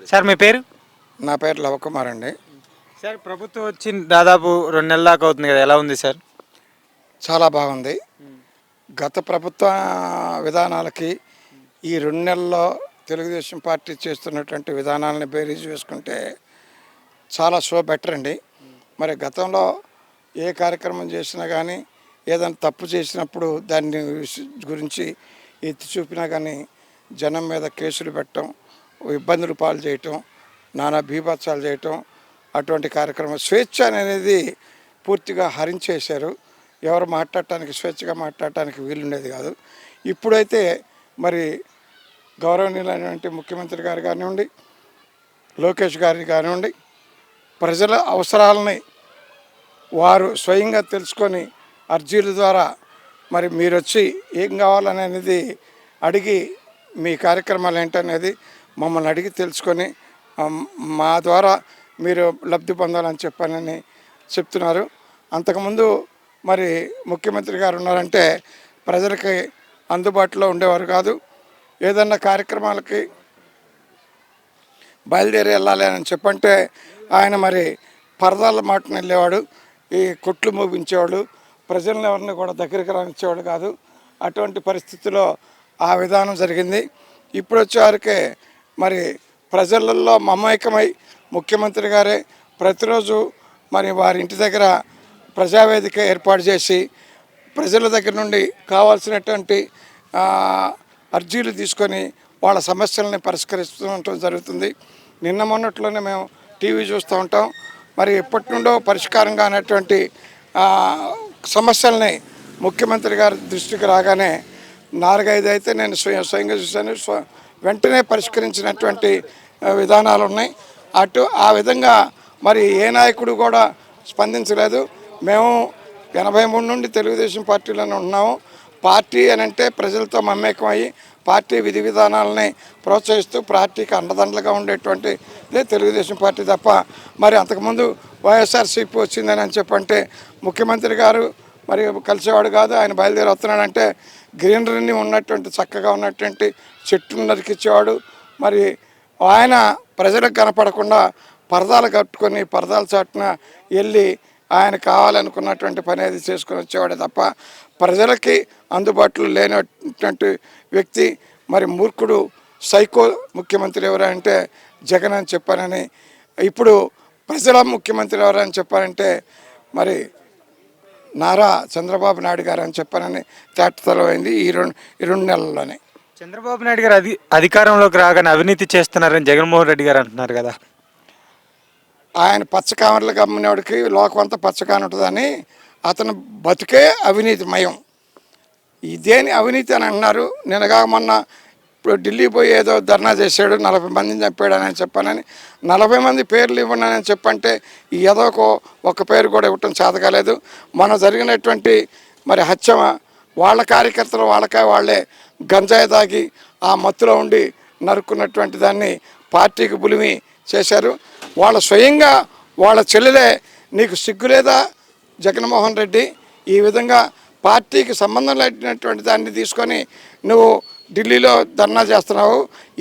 Sir మీ పేరు? నా పేరు లవకుమార్ అండి. సార్ ప్రభుత్వం వచ్చి దాదాపు 2 నెలల దాకా అవుతుంది కదా, ఎలా ఉంది సార్? చాలా బాగుంది. గత ప్రభుత్వ విధానాలకి ఈ 2 నెలల్లో తెలుగుదేశం పార్టీ చేస్తున్నటువంటి విధానాలను బేరీజు వేసుకుంటే చాలా బెటర్ అండి. మరి గతంలో ఏ కార్యక్రమం చేసినా కానీ ఏదైనా తప్పు చేసినప్పుడు దాన్ని గురించి ఎత్తి చూపినా కానీ జనం మీద కేసులు పెట్టడం, ఇబ్బందులు పాలు చేయటం, నానా బీభత్సాలు చేయటం, అటువంటి కార్యక్రమం స్వేచ్ఛ అనేది పూర్తిగా హరించేశారు. ఎవరు మాట్లాడటానికి స్వేచ్ఛగా మాట్లాడటానికి వీలుండేది కాదు. ఇప్పుడైతే మరి గౌరవనీయులైనటువంటి ముఖ్యమంత్రి గారు కానివ్వండి, లోకేష్ గారి కానివ్వండి, ప్రజల అవసరాలని వారు స్వయంగా తెలుసుకొని అర్జీల ద్వారా మరి మీరు వచ్చి ఏం కావాలనేది అడిగి మీ కార్యక్రమాలు ఏంటనేది మమ్మల్ని అడిగి తెలుసుకొని మా ద్వారా మీరు లబ్ధి పొందాలని చెప్పానని చెప్తున్నారు. అంతకుముందు మరి ముఖ్యమంత్రి గారు ఉన్నారంటే ప్రజలకి అందుబాటులో ఉండేవారు కాదు. ఏదన్నా కార్యక్రమాలకి బయలుదేరి వెళ్ళాలి అని చెప్పంటే ఆయన మరి పరదాల మాటను వెళ్ళేవాడు, ఈ కొట్లు మోగించేవాడు, ప్రజలను ఎవరిని కూడా దగ్గరికి రానిచ్చేవాడు కాదు. అటువంటి పరిస్థితిలో ఆ విధానం జరిగింది. ఇప్పుడు వచ్చేవారికే మరి ప్రజలలో మమేకమై ముఖ్యమంత్రి గారే ప్రతిరోజు మరి వారి ఇంటి దగ్గర ప్రజావేదిక ఏర్పాటు చేసి ప్రజల దగ్గర నుండి కావాల్సినటువంటి అర్జీలు తీసుకొని వాళ్ళ సమస్యలని పరిష్కరిస్తూ ఉండటం జరుగుతుంది. నిన్న మొన్నట్లోనే మేము టీవీ చూస్తూ ఉంటాం. మరి ఎప్పటి నుండో పరిష్కారం కానటువంటి సమస్యల్ని ముఖ్యమంత్రి గారి దృష్టికి రాగానే 4-5 అయితే నేను స్వయంగా చూశాను. వెంటనే పరిష్కరించినటువంటి విధానాలు ఉన్నాయి. ఆ విధంగా మరి ఏ నాయకుడు కూడా స్పందించలేదు. మేము 83 నుండి తెలుగుదేశం పార్టీలోనే ఉన్నాము. పార్టీ అని అంటే ప్రజలతో మమేకం అయ్యి పార్టీ విధి విధానాలని ప్రోత్సహిస్తూ పార్టీకి అండదండలుగా ఉండేటువంటిదే తెలుగుదేశం పార్టీ తప్ప మరి అంతకుముందు వైఎస్ఆర్సీపీ వచ్చిందని చెప్పంటే ముఖ్యమంత్రి గారు మరి కలిసేవాడు కాదు. ఆయన బయలుదేరి వస్తున్నాడంటే గ్రీనరీని ఉన్నటువంటి చక్కగా ఉన్నటువంటి చెట్లు నరికిచ్చేవాడు. మరి ఆయన ప్రజలకు కనపడకుండా పరదాలు కట్టుకొని పరదాల చాటున వెళ్ళి ఆయన కావాలనుకున్నటువంటి పని అది చేసుకొని వచ్చేవాడే తప్ప ప్రజలకి అందుబాటులో లేనటువంటి వ్యక్తి. మరి మూర్ఖుడు సైకో ముఖ్యమంత్రి ఎవరంటే జగన్ అని చెప్పానని, ఇప్పుడు ప్రజల ముఖ్యమంత్రి ఎవరని చెప్పారంటే మరి నారా చంద్రబాబు నాయుడు గారు అని చెప్పానని తేటతెల్లమైంది ఈ రెండు నెలల్లోనే. చంద్రబాబు నాయుడు గారు అధికారంలోకి రాగానే అవినీతి చేస్తున్నారని జగన్మోహన్ రెడ్డి గారు అంటున్నారు కదా. ఆయన పచ్చకామర్లు గమ్మినోడికి లోకం అంతా పచ్చకాని ఉంటుందని అతను బతుకే అవినీతిమయం. ఇదేని అవినీతి అని అన్నారు. నిన్నగా మొన్న ఇప్పుడు ఢిల్లీ పోయి ఏదో ధర్నా చేశాడు, 40 మందిని చంపాడని చెప్పానని 40 మంది పేర్లు ఇవ్వనని చెప్పంటే ఏదో ఒక పేరు కూడా ఇవ్వటం చేతకాలేదు. మన జరిగినటువంటి మరి హత్య వాళ్ళ కార్యకర్తలు వాళ్ళే గంజాయి తాగి ఆ మత్తులో ఉండి నరుక్కున్నటువంటి దాన్ని పార్టీకి బులిమి చేశారు. వాళ్ళ స్వయంగా వాళ్ళ చెల్లెలే నీకు సిగ్గులేదా జగన్మోహన్ రెడ్డి, ఈ విధంగా పార్టీకి సంబంధం లేనటువంటి దాన్ని తీసుకొని నువ్వు ఢిల్లీలో ధర్నా చేస్తున్నావు.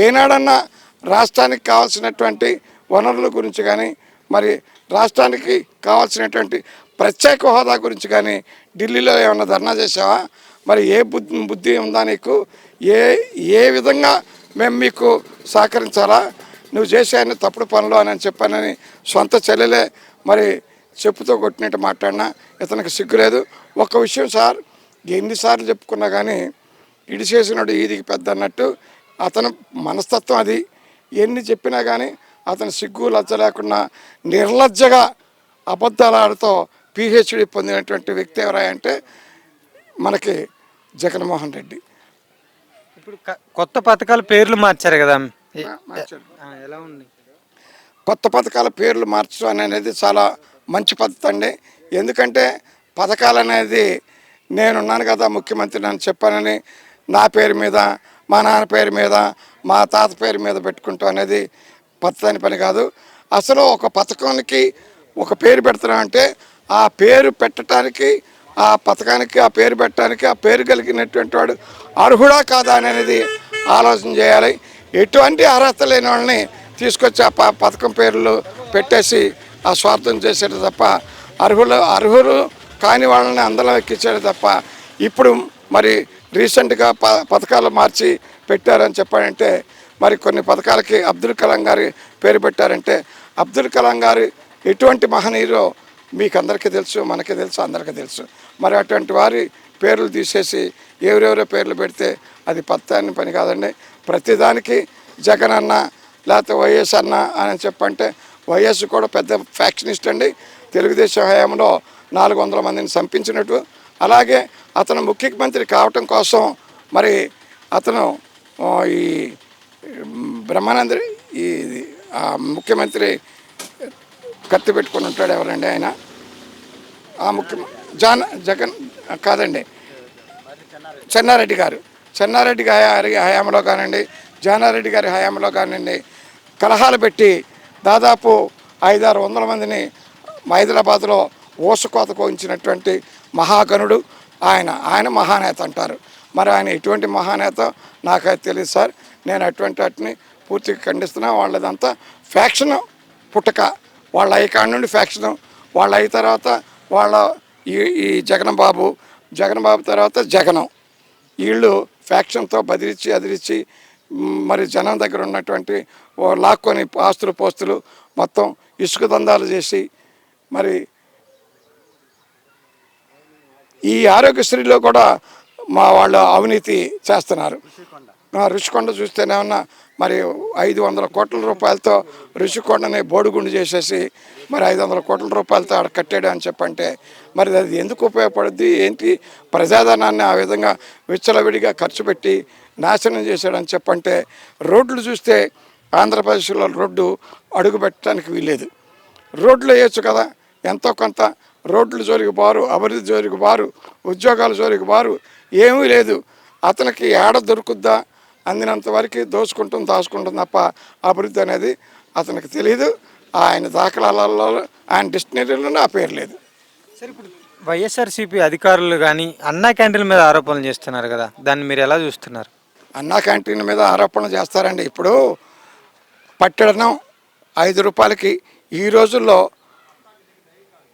ఏనాడన్నా రాష్ట్రానికి కావాల్సినటువంటి వనరుల గురించి కానీ మరి రాష్ట్రానికి కావాల్సినటువంటి ప్రత్యేక హోదా గురించి కానీ ఢిల్లీలో ఏమన్నా ధర్నా చేసావా? మరి ఏ బుద్ధి ఉందా నీకు? ఏ విధంగా మేము మీకు సహకరించాలా? నువ్వు చేసాయని తప్పుడు పనులు అని చెప్పానని సొంత చెల్లెలే మరి చెప్పుతో కొట్టినట్టు మాట్లాడినా ఇతనికి సిగ్గులేదు. ఒక విషయం సార్, ఎన్నిసార్లు చెప్పుకున్నా కానీ ఇడి చేసినాడు ఈదికి పెద్ద అన్నట్టు అతను మనస్తత్వం అది. ఎన్ని చెప్పినా కానీ అతను సిగ్గు లజ్జ లేకుండా నిర్లజ్జగా అబద్ధాలు ఆడుతూ పిహెచ్డి పొందినటువంటి వ్యక్తి ఎవరంటే మనకి జగన్మోహన్ రెడ్డి. ఇప్పుడు కొత్త పథకాల పేర్లు మార్చారు కదా, ఎలా ఉంది? కొత్త పథకాల పేర్లు మార్చడం అనేది చాలా మంచి పద్ధతి అండి. ఎందుకంటే పథకాలు అనేది నేనున్నాను కదా ముఖ్యమంత్రి అని చెప్పానని నా పేరు మీద, మా నాన్న పేరు మీద, మా తాత పేరు మీద పెట్టుకుంటాం అనేది పద్ధతి పని కాదు. అసలు ఒక పథకానికి ఒక పేరు పెడతామంటే ఆ పేరు పెట్టడానికి, ఆ పథకానికి ఆ పేరు పెట్టడానికి ఆ పేరు కలిగినటువంటి వాడు అర్హుడా కాదా అనేది ఆలోచన చేయాలి. ఎటువంటి అర్హత లేని వాళ్ళని తీసుకొచ్చి ఆ పథకం పేర్లు పెట్టేసి ఆ స్వార్థం చేసేది తప్ప అర్హులు కాని వాళ్ళని అందరం ఎక్కించాడు తప్ప ఇప్పుడు మరి రీసెంట్గా పథకాలు మార్చి పెట్టారని చెప్పారంటే మరి కొన్ని పథకాలకి అబ్దుల్ కలాం గారి పేరు పెట్టారంటే అబ్దుల్ కలాం గారు ఎటువంటి మహనీయులో మీకు అందరికీ తెలుసు, మనకి తెలుసు, అందరికీ తెలుసు. మరి అటువంటి వారి పేర్లు తీసేసి ఎవరెవరో పేర్లు పెడితే అది పత్తాన్ని పని కాదండి. ప్రతిదానికి జగన్ అన్న లేకపోతే వైఎస్ అన్న అని చెప్పంటే వైఎస్ కూడా పెద్ద ఫ్యాక్షనిస్ట్ అండి. తెలుగుదేశం హయాంలో 400 మందిని చంపించినట్టు. అలాగే అతను ముఖ్యమంత్రి కావటం కోసం మరి అతను ఈ బ్రహ్మానంద ఈ ముఖ్యమంత్రి కత్తి పెట్టుకుని ఉంటాడు ఎవరండి ఆయన, ఆ జగన్ కాదండి, చెన్నారెడ్డి గారి హయాంలో కానివ్వండి, జానారెడ్డి గారి హయాంలో కానివ్వండి కలహాలు పెట్టి దాదాపు 500-600 మందిని హైదరాబాద్లో ఊసకోత కోయించినటువంటి మహాగణుడు ఆయన మహానేత అంటారు. మరి ఆయన ఎటువంటి మహానేత నాకైతే తెలియదు సార్. నేను అటువంటి వాటిని పూర్తిగా ఖండిస్తున్నా. వాళ్ళదంతా ఫ్యాక్షన్ పుట్టక, వాళ్ళ అయ్యకాడ నుండి ఫ్యాక్షను, వాళ్ళ అయిన తర్వాత వాళ్ళ ఈ జగన్ బాబు తర్వాత జగనం, వీళ్ళు ఫ్యాక్షన్తో అదిరించి మరి జనం దగ్గర ఉన్నటువంటి లాక్కొని ఆస్తులు పోస్తులు మొత్తం ఇసుక దందాలు చేసి మరి ఈ ఆరోగ్యశ్రీలో కూడా మా వాళ్ళు అవినీతి చేస్తున్నారు. రుషికొండ చూస్తేనేమన్నా మరి 500 కోట్ల రూపాయలతో రుషికొండని బోడిగుండు చేసేసి మరి 500 కోట్ల రూపాయలతో ఆడ కట్టాడు అని చెప్పంటే మరి అది ఎందుకు ఉపయోగపడుద్ది ఏంటి? ప్రజాధనాన్ని ఆ విధంగా విచ్చలవిడిగా ఖర్చు పెట్టి నాశనం చేశాడని చెప్పంటే రోడ్లు చూస్తే ఆంధ్రప్రదేశ్లో రోడ్డు అడుగు పెట్టడానికి వీల్లేదు. రోడ్లు వేయచ్చు కదా ఎంతో కొంత. రోడ్లు జోలికి బారు, అభివృద్ధి జోలికి బారు, ఉద్యోగాల జోలికి బారు, ఏమీ లేదు. అతనికి ఏడ దొరుకుద్దా అందినంత వరకు దాచుకుంటుంది తప్ప అభివృద్ధి అనేది అతనికి తెలియదు. ఆయన దాఖలాలలో ఆయన డిక్షనరీలోనే ఆ పేరు లేదు. సరే, ఇప్పుడు వైఎస్ఆర్సీపీ అధికారులు కానీ అన్నా క్యాంటీన్ మీద ఆరోపణలు చేస్తున్నారు కదా, దాన్ని మీరు ఎలా చూస్తున్నారు? అన్నా క్యాంటీన్ మీద ఆరోపణలు చేస్తారండి. ఇప్పుడు పట్టెడనం 5 రూపాయలకి ఈ రోజుల్లో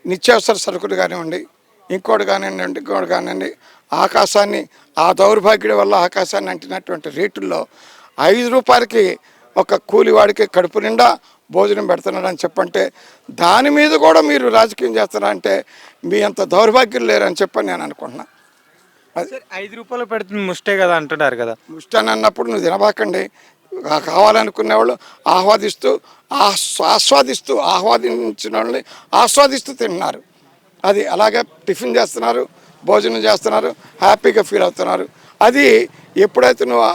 నిత్యావసర సరుకులు కానివ్వండి, ఇంకోటి కానివ్వండి ఆకాశాన్ని, ఆ దౌర్భాగ్యుడి వల్ల ఆకాశాన్ని అంటినటువంటి రేటుల్లో 5 రూపాయలకి ఒక కూలివాడికి కడుపు నిండా భోజనం పెడుతున్నారని చెప్పంటే దాని మీద కూడా మీరు రాజకీయం చేస్తున్నారంటే మీ అంత దౌర్భాగ్యం లేరని చెప్పని నేను అనుకుంటున్నా. అది 5 రూపాయలు పెడుతుంది ముష్టే కదా అంటున్నారు కదా. ముష్టి అని అన్నప్పుడు నువ్వు తినబాకండి. కావాలనుకునే వాళ్ళు ఆహ్వాదించిన వాళ్ళని ఆస్వాదిస్తూ తింటున్నారు. అది అలాగే టిఫిన్ చేస్తున్నారు, భోజనం చేస్తున్నారు, హ్యాపీగా ఫీల్ అవుతున్నారు. అది ఎప్పుడైతే నువ్వు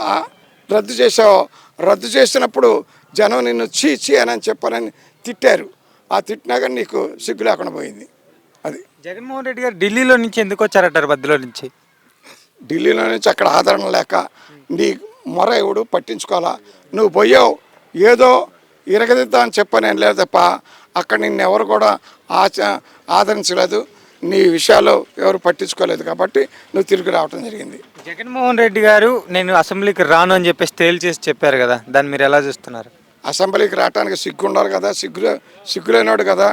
రద్దు చేసినప్పుడు జనం నిన్ను చీ అని చెప్పారని తిట్టారు. ఆ తిట్టినా కానీ నీకు సిగ్గు లేకుండా పోయింది. అది జగన్మోహన్ రెడ్డి గారు ఢిల్లీలో నుంచి ఎందుకు వచ్చారంటారు? మధ్యలో నుంచి ఢిల్లీలో నుంచి అక్కడ ఆదరణ లేక నీ మొర ఎవడు పట్టించుకోవాలా. నువ్వు పోయావు ఏదో ఇరగదిద్దా అని చెప్పనేం లేదు తప్ప అక్కడ నిన్ను ఎవరు కూడా ఆదరించలేదు. నీ విషయాలు ఎవరు పట్టించుకోలేదు కాబట్టి నువ్వు తిరిగి రావడం జరిగింది. జగన్మోహన్ రెడ్డి గారు నేను అసెంబ్లీకి రాను అని చెప్పేసి తేల్చేసి చెప్పారు కదా, దాన్ని మీరు ఎలా చూస్తున్నారు? అసెంబ్లీకి రావడానికి సిగ్గు ఉండాలి కదా, సిగ్గులేనాడు కదా.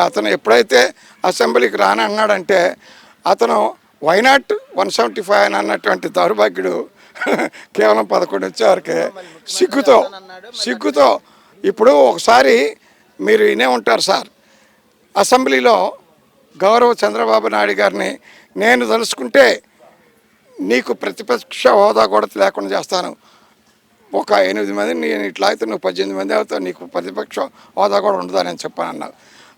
అతను ఎప్పుడైతే అసెంబ్లీకి రాని అన్నాడంటే అతను వైనాట్ 175 అని అన్నటువంటి దౌర్భాగ్యుడు కేవలం 11 వచ్చేవరకే సిగ్గుతో ఇప్పుడు ఒకసారి మీరు వినే ఉంటారు సార్, అసెంబ్లీలో గౌరవ చంద్రబాబు నాయుడు గారిని నేను తలుచుకుంటే నీకు ప్రతిపక్ష హోదా కూడా లేకుండా చేస్తాను, ఒక 8 మందిని నేను ఇట్లా అయితే నువ్వు 18 మంది అవుతావు, నీకు ప్రతిపక్ష హోదా కూడా ఉండదని చెప్పానన్నావు.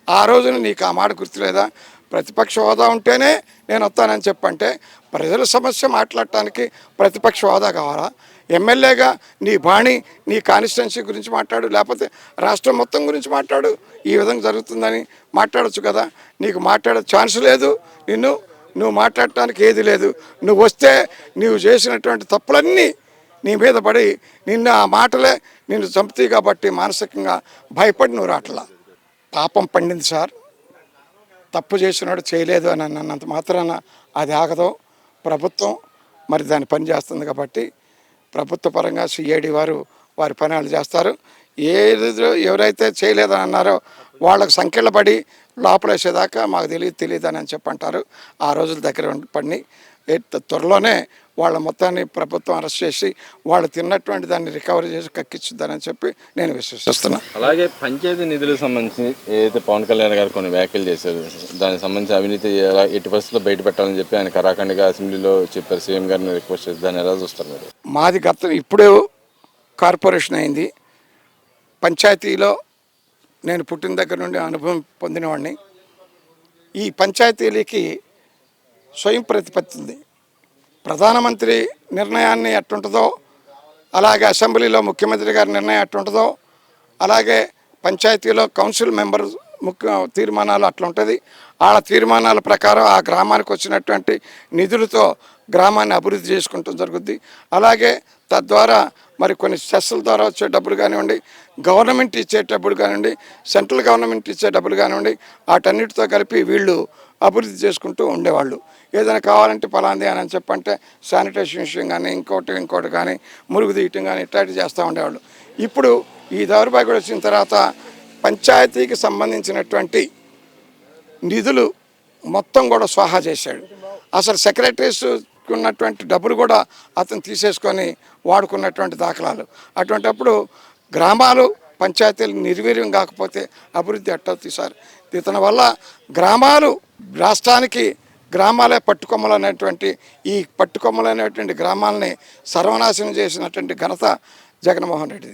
ఆ రోజున నీకు ఆ మాట గుర్తులేదా? ప్రతిపక్ష హోదా ఉంటేనే నేను వస్తానని చెప్పంటే ప్రజల సమస్య మాట్లాడటానికి ప్రతిపక్ష హోదా కావాలా? ఎమ్మెల్యేగా నీ బాణి, నీ కాన్స్టిట్యున్సీ గురించి మాట్లాడు, లేకపోతే రాష్ట్రం మొత్తం గురించి మాట్లాడు. ఈ విధంగా జరుగుతుందని మాట్లాడచ్చు కదా. నీకు మాట్లాడే ఛాన్స్ లేదు, నువ్వు మాట్లాడటానికి ఏది లేదు. నువ్వు వస్తే నువ్వు చేసినటువంటి తప్పులన్నీ నీ మీద పడి నిన్ను ఆ మాటలే నిన్ను చంపుతాయి కాబట్టి మానసికంగా భయపడి నువ్వు రావట్లా. పాపం పండింది సార్. తప్పు చేసినాడు చేయలేదు అని అన్నంత మాత్రాన అది ఆగదు. ప్రభుత్వం మరి దాని పని చేస్తుంది కాబట్టి ప్రభుత్వ పరంగా సిఐడి వారి పని వాళ్ళు చేస్తారు. ఎవరైతే చేయలేదని అన్నారో వాళ్ళకు సంఖ్యలు పడి లోపలేసేదాకా మాకు తెలియదు అని చెప్పంటారు. ఆ రోజుల దగ్గర పడిని త్వరలోనే వాళ్ళ మొత్తాన్ని ప్రభుత్వం అరెస్ట్ చేసి వాళ్ళు తిన్నటువంటి దాన్ని రికవరీ చేసి కక్కించుద్దని చెప్పి నేను విశ్వసిస్తున్నాను. అలాగే పంచాయతీ నిధులకు సంబంధించి ఏదైతే పవన్ కళ్యాణ్ గారు కొన్ని వ్యాఖ్యలు చేశారు, దానికి సంబంధించి అవినీతి ఎట్టి పరిస్థితుల్లో బయట పెట్టాలని చెప్పి ఆయన కరాఖండిగా అసెంబ్లీలో చెప్పారు. సీఎం గారిని రిక్వెస్ట్ చేసి దాన్ని ఎలా చూస్తారు మీరు? మాది ఇప్పుడు కార్పొరేషన్ అయింది. పంచాయతీలో నేను పుట్టిన దగ్గర నుండి అనుభవం పొందినవాడిని. ఈ పంచాయతీలకి స్వయం ప్రతిపత్తి ఉంది. ప్రధానమంత్రి నిర్ణయాన్ని ఎట్టుంటుందో, అలాగే అసెంబ్లీలో ముఖ్యమంత్రి గారి నిర్ణయం ఎట్టుంటుందో, అలాగే పంచాయతీలో కౌన్సిల్ మెంబర్ తీర్మానాలు అట్లా ఉంటుంది. వాళ్ళ తీర్మానాల ప్రకారం ఆ గ్రామానికి వచ్చినటువంటి నిధులతో గ్రామాన్ని అభివృద్ధి చేసుకుంటూ జరుగుద్ది. అలాగే తద్వారా మరి కొన్ని సెస్సుల ద్వారా వచ్చే డబ్బులు కానివ్వండి, గవర్నమెంట్ ఇచ్చే డబ్బులు కానివ్వండి, సెంట్రల్ గవర్నమెంట్ ఇచ్చే డబ్బులు కానివ్వండి, వాటన్నిటితో కలిపి వీళ్ళు అభివృద్ధి చేసుకుంటూ ఉండేవాళ్ళు. ఏదైనా కావాలంటే పలాంది అని చెప్పంటే శానిటేషన్ విషయం కానీ ఇంకోటి కానీ మురుగు తీయటం కానీ ఇట్లాంటివి చేస్తూ ఉండేవాళ్ళు. ఇప్పుడు ఈ దౌర్భాగ్యం వచ్చిన తర్వాత పంచాయతీకి సంబంధించినటువంటి నిధులు మొత్తం కూడా స్వాహా చేశాడు. అసలు సెక్రటరీస్ ఉన్నటువంటి డబ్బులు కూడా అతను తీసేసుకొని వాడుకున్నటువంటి దాఖలాలు. అటువంటిప్పుడు గ్రామాలు పంచాయతీలు నిర్వీర్యం కాకపోతే అభివృద్ధి ఎట్టవుతుంది సార్? ఇతని వల్ల గ్రామాలు రాష్ట్రానికి గ్రామాలే పట్టుకొమ్మలు అనేటువంటి ఈ పట్టుకొమ్మలు అనేటువంటి గ్రామాలని సర్వనాశనం చేసినటువంటి ఘనత జగన్మోహన్ రెడ్డి.